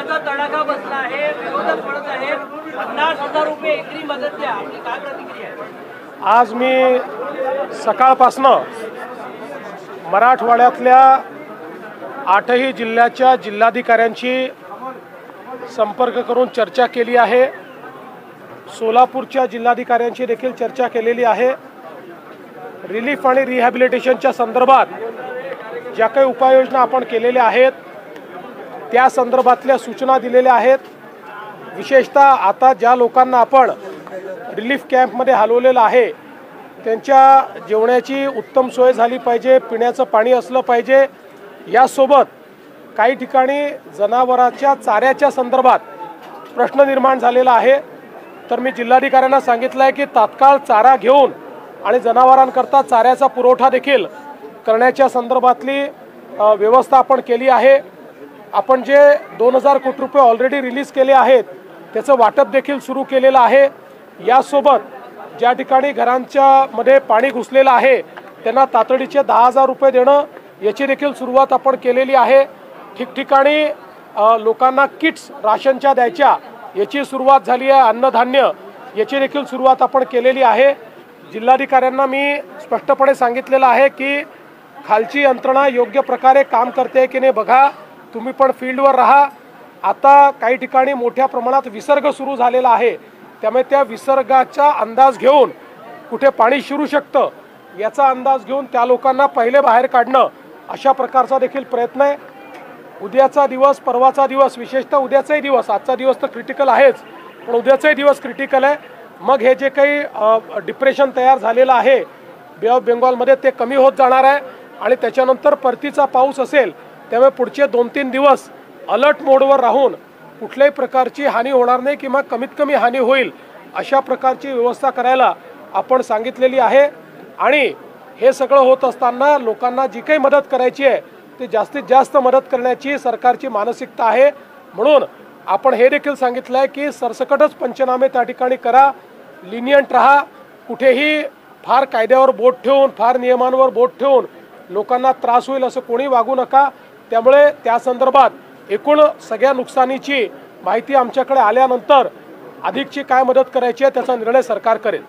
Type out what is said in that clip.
पावसाचा तडाखा बसला आहे, विरोधक म्हणत आहेत 50,000 रुपये एकरी मदत द्या. आपली काय प्रतिक्रिया आहे? आज मी सकाळपासनं मराठवाड्यातल्या 8ही जिल्ह्याच्या जिल्हाधिकाऱ्यांशी संपर्क करून चर्चा केली आहे. सोलापूरच्या जिल्हाधिकाऱ्यांशी देखील चर्चा केलेली आहे. रिलीफ आणि रिहॅबिलिटेशनच्या संदर्भात ज्या काही उपाययोजना आपण केलेल्या आहेत त्या संदर्भातल्या सूचना दिलेल्या आहेत. विशेषतः आता ज्या लोकांना आपण रिलीफ कॅम्पमध्ये हलवलेलं आहे त्यांच्या जेवणाची उत्तम सोय झाली पाहिजे, पिण्याचं पाणी असलं पाहिजे. यासोबत काही ठिकाणी जनावरांच्या चाऱ्याच्या संदर्भात प्रश्न निर्माण झालेला आहे. तर मी जिल्हाधिकाऱ्यांना सांगितलं आहे की तात्काळ चारा घेऊन आणि जनावरांकरता चाऱ्याचा पुरवठा देखील करण्याच्या संदर्भातली व्यवस्था आपण केली आहे. आपण जे 2000 कोटी रुपये ऑलरेडी रिलीज केले आहेत त्याचं वाटप देखील सुरू केलेलं आहे. यासोबत ज्या ठिकाणी घरांच्या मध्ये पाणी घुसलेलं आहे त्यांना तातडीचे 10,000 रुपये देणं याची देखील सुरुवात आपण केलेली आहे. ठिकठिकाणी लोकांना किट्स राशनच्या द्यायच्या याची सुरुवात झाली आहे. अन्नधान्य याची देखील सुरुवात आपण केलेली आहे. जिल्हाधिकाऱ्यांना मी स्पष्टपणे सांगितलेलं आहे की खालची यंत्रणा योग्य प्रकारे काम करते की नाही बघा, तुम्ही पण फील्डवर राहा. आता काही ठिकाणी मोठ्या प्रमाणात विसर्ग सुरू झालेला आहे, त्यामुळे त्या विसर्गाचा अंदाज घेऊन कुठे पाणी शिरू शकतं याचा अंदाज घेऊन त्या लोकांना पहिले बाहेर काढणं अशा प्रकारचा देखील प्रयत्न आहे. उद्याचा दिवस, परवाचा दिवस, विशेषतः उद्याचाही दिवस, आजचा दिवस तर क्रिटिकल आहेच पण उद्याचाही दिवस क्रिटिकल आहे. मग हे जे काही डिप्रेशन तयार झालेलं आहे बे ऑफ बेंगॉलमध्ये ते कमी होत जाणार आहे आणि त्याच्यानंतर परतीचा पाऊस असेल. त्यामुळे पुढचे 2-3 दिवस अलर्ट मोडवर राहून कुठल्याही प्रकारची हानी होणार नाही किंवा कमीत कमी हानी होईल अशा प्रकारची व्यवस्था करायला आपण सांगितलेली आहे. आणि हे सगळं होत असताना लोकांना जी काही मदत करायची आहे ती जास्तीत जास्त मदत करण्याची सरकारची मानसिकता आहे. म्हणून आपण हे देखील सांगितलं आहे की सरसकटच पंचनामे त्या ठिकाणी करा, लिनियंट राहा. कुठेही फार कायद्यावर बोट ठेवून, फार नियमांवर बोट ठेवून लोकांना त्रास होईल असं कोणी वागू नका. त्यामुळे त्या संदर्भात एकूण सगळ्या नुकसानीची माहिती आमच्याकडे आल्यानंतर अधिकची काय मदत करायची आहे त्याचा निर्णय सरकार करेल.